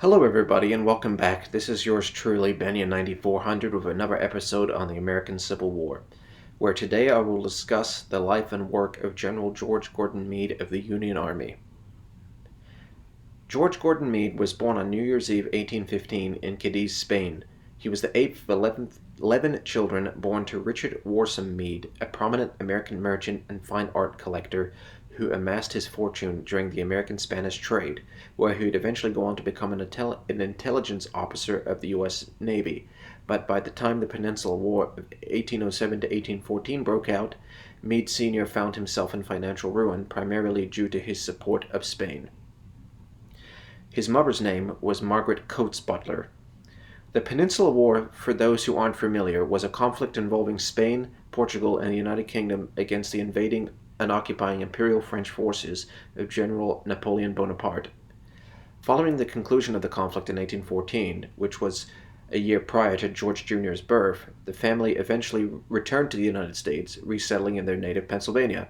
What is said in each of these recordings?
Hello, everybody, and welcome back. This is yours truly, Benya9400, with another episode on the American Civil War, where today I will discuss the life and work of General George Gordon Meade of the Union Army. George Gordon Meade was born on New Year's Eve 1815 in Cadiz, Spain. He was the eighth of 11 children born to Richard Warsom Meade, a prominent American merchant and fine art collector who amassed his fortune during the American-Spanish trade, where he would eventually go on to become an intelligence officer of the U.S. Navy. But by the time the Peninsula War of 1807 to 1814 broke out, Meade Sr. found himself in financial ruin, primarily due to his support of Spain. His mother's name was Margaret Coates Butler. The Peninsula War, for those who aren't familiar, was a conflict involving Spain, Portugal, and the United Kingdom against the invading and occupying Imperial French forces of General Napoleon Bonaparte. Following the conclusion of the conflict in 1814, which was a year prior to George Jr.'s birth, the family eventually returned to the United States, resettling in their native Pennsylvania.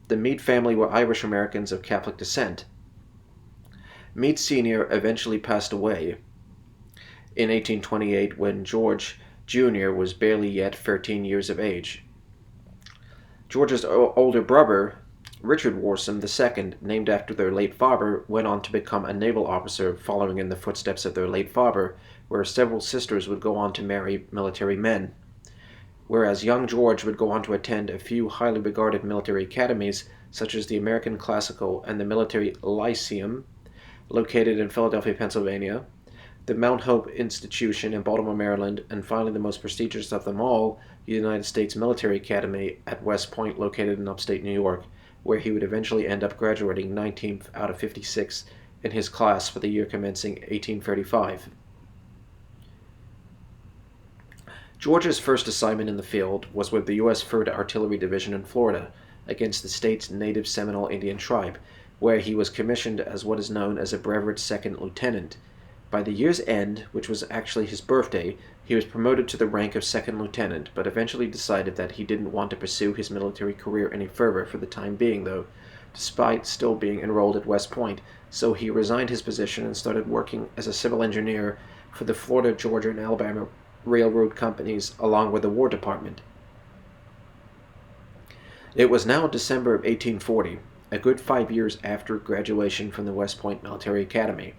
The Meade family were Irish Americans of Catholic descent. Meade Sr. eventually passed away in 1828 when George Jr. was barely yet 13 years of age. George's older brother, Richard Warsom II, named after their late father, went on to become a naval officer following in the footsteps of their late father, where several sisters would go on to marry military men. Whereas young George would go on to attend a few highly regarded military academies, such as the American Classical and the Military Lyceum, located in Philadelphia, Pennsylvania, the Mount Hope Institution in Baltimore, Maryland, and finally the most prestigious of them all, the United States Military Academy at West Point, located in upstate New York, where he would eventually end up graduating 19th out of 56 in his class for the year commencing 1835. George's first assignment in the field was with the U.S. 3rd Artillery Division in Florida, against the state's native Seminole Indian tribe, where he was commissioned as what is known as a brevet second lieutenant. By the year's end, which was actually his birthday, he was promoted to the rank of second lieutenant, but eventually decided that he didn't want to pursue his military career any further for the time being, though, despite still being enrolled at West Point, so he resigned his position and started working as a civil engineer for the Florida, Georgia, and Alabama railroad companies, along with the War Department. It was now December of 1840, a good 5 years after graduation from the West Point Military Academy.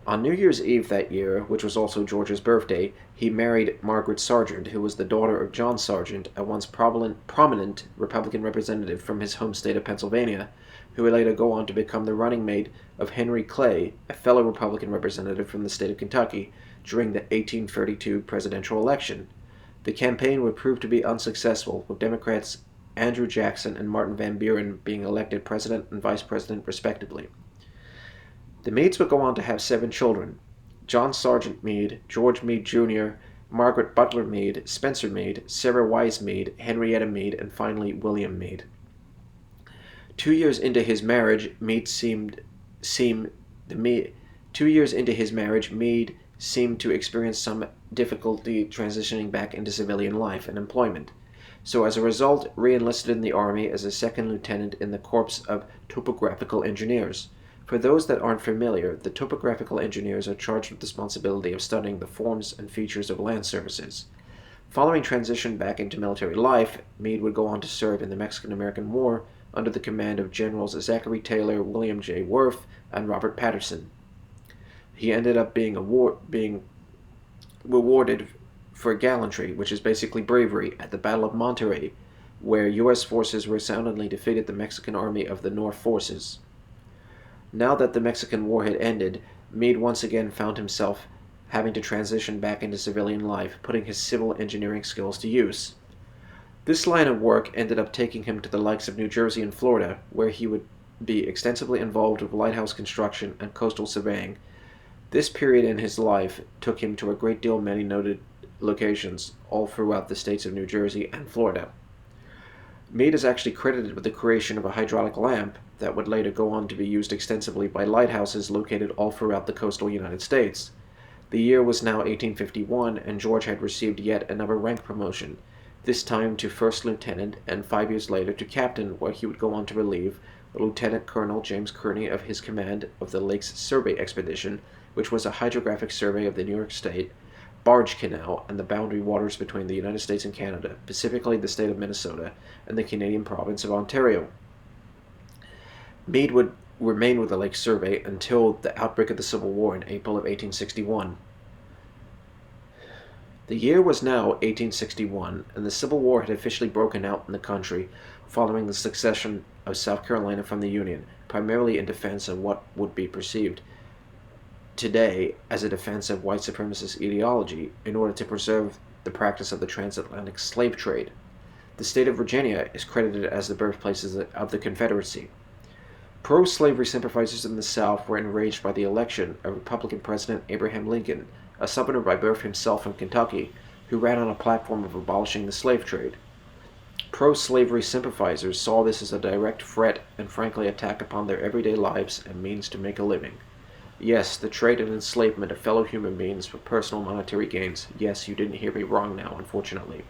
On New Year's Eve that year, which was also George's birthday, he married Margaret Sargent, who was the daughter of John Sargent, a once prominent Republican representative from his home state of Pennsylvania, who would later go on to become the running mate of Henry Clay, a fellow Republican representative from the state of Kentucky, during the 1832 presidential election. The campaign would prove to be unsuccessful, with Democrats Andrew Jackson and Martin Van Buren being elected president and vice president respectively. The Meades would go on to have 7 children: John Sargent Meade, George Meade Jr., Margaret Butler Meade, Spencer Meade, Sarah Wise Meade, Henrietta Meade, and finally William Meade. 2 years into his marriage, Meade seemed to experience some difficulty transitioning back into civilian life and employment. So as a result, re-enlisted in the Army as a second lieutenant in the Corps of Topographical Engineers. For those that aren't familiar, the topographical engineers are charged with the responsibility of studying the forms and features of land surfaces. Following transition back into military life, Meade would go on to serve in the Mexican-American War under the command of Generals Zachary Taylor, William J. Worth, and Robert Patterson. He ended up being rewarded for gallantry, which is basically bravery, at the Battle of Monterrey, where U.S. forces resoundingly defeated the Mexican Army of the North Forces. Now that the Mexican War had ended, Meade once again found himself having to transition back into civilian life, putting his civil engineering skills to use. This line of work ended up taking him to the likes of New Jersey and Florida, where he would be extensively involved with lighthouse construction and coastal surveying. This period in his life took him to a great deal many noted locations all throughout the states of New Jersey and Florida. Meade is actually credited with the creation of a hydraulic lamp that would later go on to be used extensively by lighthouses located all throughout the coastal United States. The year was now 1851, and George had received yet another rank promotion, this time to first lieutenant and 5 years later to captain, where he would go on to relieve Lieutenant Colonel James Kearney of his command of the Lakes Survey Expedition, which was a hydrographic survey of the New York State barge canal and the boundary waters between the United States and Canada, specifically the state of Minnesota and the Canadian province of Ontario. Meade would remain with the Lake Survey until the outbreak of the Civil War in April of 1861. The year was now 1861, and the Civil War had officially broken out in the country following the secession of South Carolina from the Union, primarily in defense of what would be perceived today as a defense of white supremacist ideology in order to preserve the practice of the transatlantic slave trade. The state of Virginia is credited as the birthplace of the Confederacy. Pro-slavery sympathizers in the South were enraged by the election of Republican President Abraham Lincoln, a Southerner by birth himself from Kentucky, who ran on a platform of abolishing the slave trade. Pro-slavery sympathizers saw this as a direct threat and frankly attack upon their everyday lives and means to make a living. Yes, the trade and enslavement of fellow human beings for personal monetary gains. Yes, you didn't hear me wrong now, unfortunately.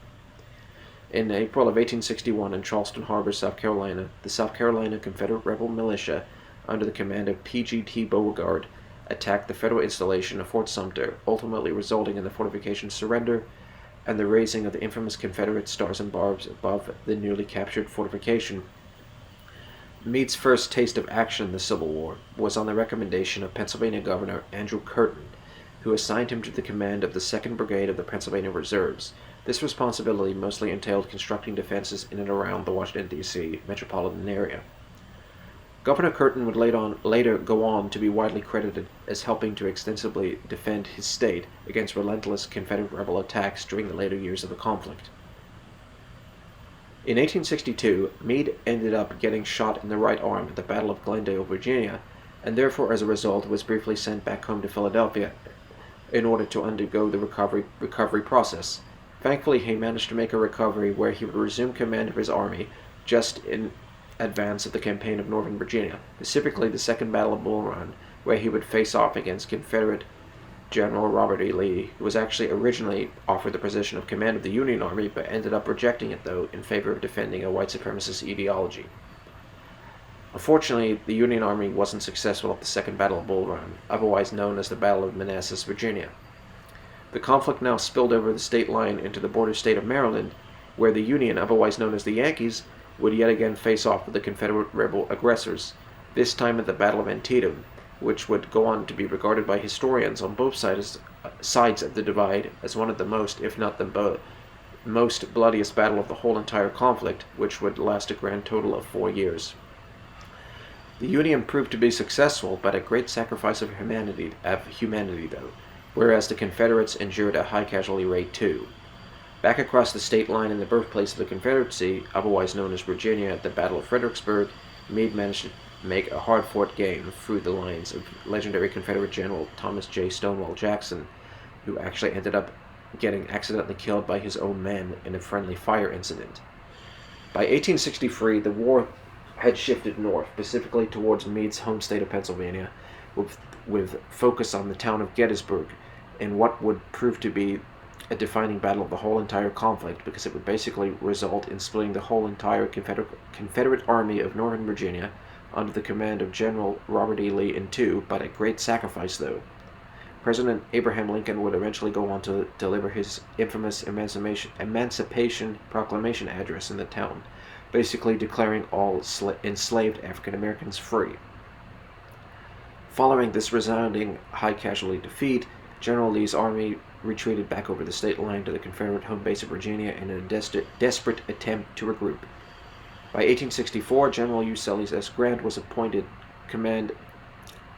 In April of 1861 in Charleston Harbor, South Carolina, the South Carolina Confederate rebel militia, under the command of P.G.T. Beauregard, attacked the federal installation of Fort Sumter, ultimately resulting in the fortification's surrender and the raising of the infamous Confederate stars and barbs above the newly captured fortification. Meade's first taste of action in the Civil War was on the recommendation of Pennsylvania Governor Andrew Curtin, who assigned him to the command of the 2nd Brigade of the Pennsylvania Reserves. This responsibility mostly entailed constructing defenses in and around the Washington, D.C. metropolitan area. Governor Curtin would later go on to be widely credited as helping to extensively defend his state against relentless Confederate rebel attacks during the later years of the conflict. In 1862, Meade ended up getting shot in the right arm at the Battle of Glendale, Virginia, and therefore as a result was briefly sent back home to Philadelphia in order to undergo the recovery process. Thankfully, he managed to make a recovery where he would resume command of his army just in advance of the campaign of Northern Virginia, specifically the Second Battle of Bull Run, where he would face off against Confederate General Robert E. Lee, who was actually originally offered the position of command of the Union Army, but ended up rejecting it, though, in favor of defending a white supremacist ideology. Unfortunately, the Union Army wasn't successful at the Second Battle of Bull Run, otherwise known as the Battle of Manassas, Virginia. The conflict now spilled over the state line into the border state of Maryland, where the Union, otherwise known as the Yankees, would yet again face off with the Confederate rebel aggressors, this time at the Battle of Antietam, which would go on to be regarded by historians on both sides of the divide as one of the most, if not the most bloodiest battle of the whole entire conflict, which would last a grand total of 4 years. The Union proved to be successful, but at great sacrifice of humanity though, whereas the Confederates endured a high casualty rate too. Back across the state line in the birthplace of the Confederacy, otherwise known as Virginia, at the Battle of Fredericksburg, Meade managed to make a hard-fought game through the lines of legendary Confederate General Thomas J. Stonewall Jackson, who actually ended up getting accidentally killed by his own men in a friendly fire incident. By 1863, the war had shifted north, specifically towards Meade's home state of Pennsylvania, with focus on the town of Gettysburg, in what would prove to be a defining battle of the whole entire conflict, because it would basically result in splitting the whole entire Confederate Army of Northern Virginia under the command of General Robert E. Lee in two, but at great sacrifice though. President Abraham Lincoln would eventually go on to deliver his infamous Emancipation Proclamation address in the town, basically declaring all enslaved African Americans free. Following this resounding high-casualty defeat, General Lee's army retreated back over the state line to the Confederate home base of Virginia in a desperate attempt to regroup. By 1864, General Ulysses S. Grant was appointed command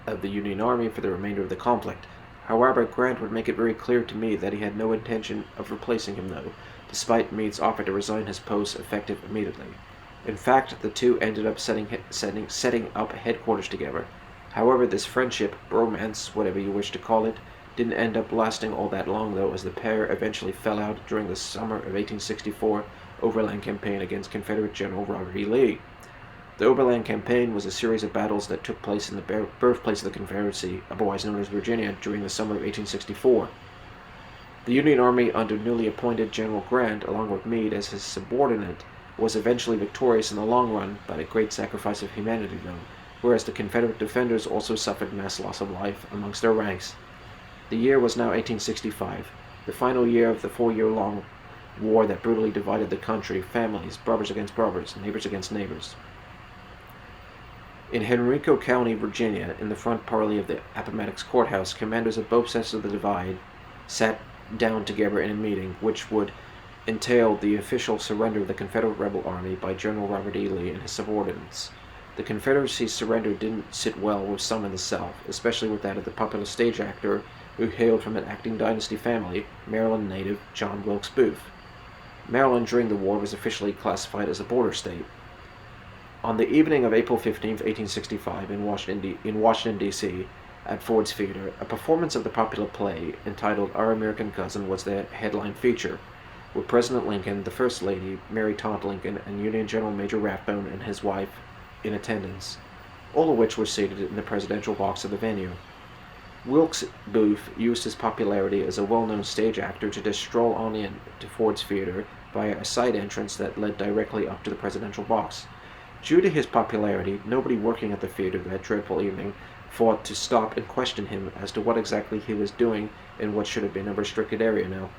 of the Union Army for the remainder of the conflict. However, Grant would make it very clear to me that he had no intention of replacing him, though, despite Meade's offer to resign his post effective immediately. In fact, the two ended up setting up headquarters together. However, this friendship, bromance, whatever you wish to call it, didn't end up lasting all that long, though, as the pair eventually fell out during the summer of 1864 overland campaign against Confederate General Robert E. Lee. The Overland Campaign was a series of battles that took place in the birthplace of the Confederacy, otherwise known as Virginia, during the summer of 1864. The Union Army, under newly appointed General Grant, along with Meade as his subordinate, was eventually victorious in the long run, but at great sacrifice of humanity, though, whereas the Confederate defenders also suffered mass loss of life amongst their ranks. The year was now 1865, the final year of the 4-year-long war that brutally divided the country, families, brothers against brothers, neighbors against neighbors. In Henrico County, Virginia, in the front parley of the Appomattox Courthouse, commanders of both sides of the divide sat down together in a meeting which would entail the official surrender of the Confederate rebel army by General Robert E. Lee and his subordinates. The Confederacy's surrender didn't sit well with some in the South, especially with that of the popular stage actor who hailed from an acting dynasty family, Maryland native John Wilkes Booth. Maryland during the war was officially classified as a border state. On the evening of April 15, 1865, in Washington, D.C., at Ford's Theater, a performance of the popular play entitled Our American Cousin was the headline feature, with President Lincoln, the First Lady, Mary Todd Lincoln, and Union General Major Rathbone and his wife in attendance, all of which were seated in the presidential box of the venue. Wilkes Booth used his popularity as a well-known stage actor to just stroll on in to Ford's Theater via a side entrance that led directly up to the presidential box. Due to his popularity, nobody working at the theater that dreadful evening thought to stop and question him as to what exactly he was doing in what should have been a restricted area now.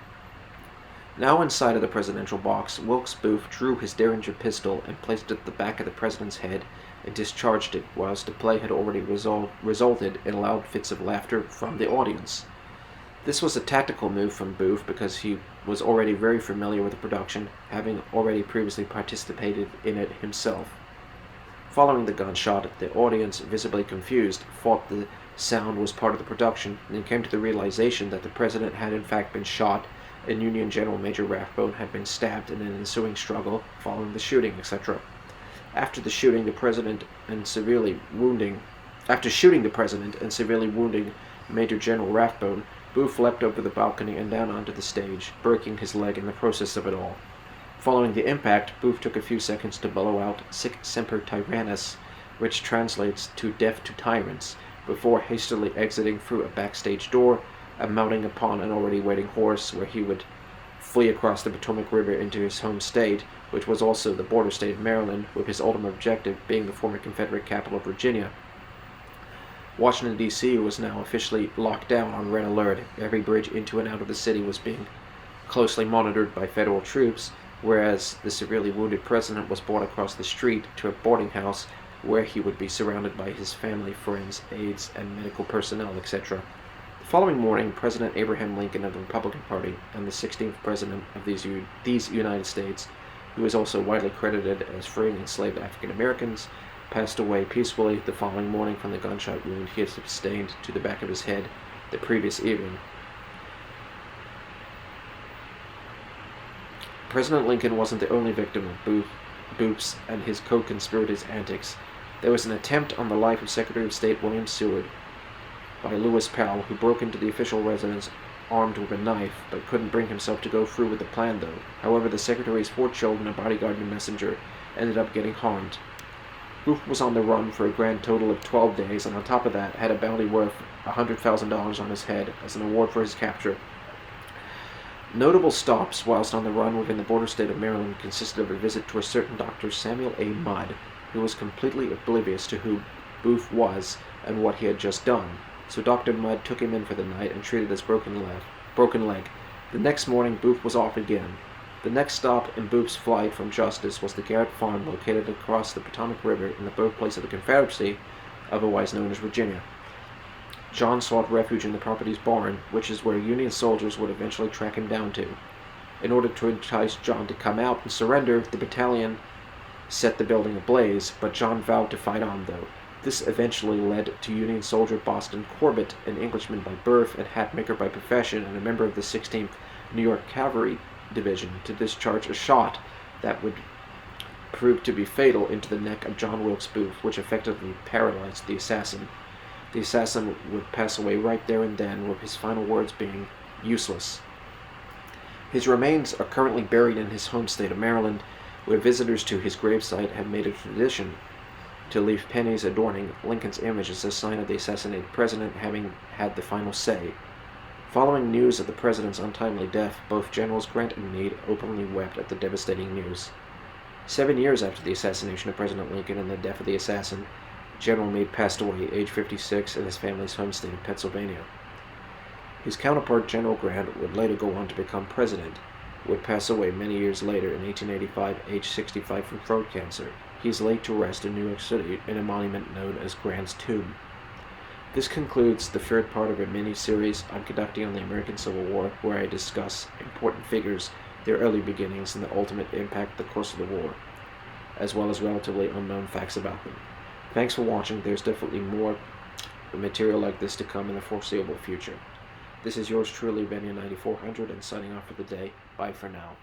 Now inside of the presidential box, Wilkes Booth drew his Derringer pistol and placed it at the back of the president's head and discharged it, whilst the play had already resulted in loud fits of laughter from the audience. This was a tactical move from Booth because he was already very familiar with the production, having already previously participated in it himself. Following the gunshot, the audience, visibly confused, thought the sound was part of the production and came to the realization that the president had in fact been shot and Union General Major Rathbone had been stabbed in an ensuing struggle following the shooting, etc. After shooting the president and severely wounding Major General Rathbone, Booth leapt over the balcony and down onto the stage, breaking his leg in the process of it all. Following the impact, Booth took a few seconds to bellow out "Sic semper tyrannis," which translates to "death to tyrants," before hastily exiting through a backstage door and mounting upon an already waiting horse, where he would flee across the Potomac River into his home state, which was also the border state of Maryland, with his ultimate objective being the former Confederate capital of Virginia. Washington, D.C. was now officially locked down on red alert. Every bridge into and out of the city was being closely monitored by federal troops, whereas the severely wounded president was brought across the street to a boarding house where he would be surrounded by his family, friends, aides, and medical personnel, etc. The following morning, President Abraham Lincoln of the Republican Party and the 16th President of these United States, who is also widely credited as freeing enslaved African Americans, passed away peacefully the following morning from the gunshot wound he had sustained to the back of his head the previous evening. President Lincoln wasn't the only victim of Booth's and his co-conspirators' antics. There was an attempt on the life of Secretary of State William Seward by Lewis Powell, who broke into the official residence armed with a knife, but couldn't bring himself to go through with the plan, though. However, the Secretary's 4 children, a bodyguard and a messenger, ended up getting harmed. Booth was on the run for a grand total of 12 days, and on top of that, had a bounty worth $100,000 on his head as an award for his capture. Notable stops whilst on the run within the border state of Maryland consisted of a visit to a certain Dr. Samuel A. Mudd, who was completely oblivious to who Booth was and what he had just done. So Dr. Mudd took him in for the night and treated his broken leg. The next morning, Booth was off again. The next stop in Booth's flight from justice was the Garrett Farm, located across the Potomac River in the birthplace of the Confederacy, otherwise known as Virginia. John sought refuge in the property's barn, which is where Union soldiers would eventually track him down to. In order to entice John to come out and surrender, the battalion set the building ablaze, but John vowed to fight on, though. This eventually led to Union soldier Boston Corbett, an Englishman by birth and hatmaker by profession and a member of the 16th New York Cavalry Division, to discharge a shot that would prove to be fatal into the neck of John Wilkes Booth, which effectively paralyzed the assassin. The assassin would pass away right there and then, with his final words being, "useless." His remains are currently buried in his home state of Maryland, where visitors to his gravesite have made a tradition to leave pennies adorning Lincoln's image as a sign of the assassinated president having had the final say. Following news of the president's untimely death, both Generals Grant and Meade openly wept at the devastating news. 7 years after the assassination of President Lincoln and the death of the assassin, General Meade passed away, age 56, in his family's home state of Pennsylvania. His counterpart, General Grant, would later go on to become president, would pass away many years later in 1885, age 65, from throat cancer. He is laid to rest in New York City in a monument known as Grant's Tomb. This concludes the third part of a mini-series I'm conducting on the American Civil War, where I discuss important figures, their early beginnings, and the ultimate impact of the course of the war, as well as relatively unknown facts about them. Thanks for watching. There's definitely more material like this to come in the foreseeable future. This is yours truly, Benya9400, and signing off for the day. Bye for now.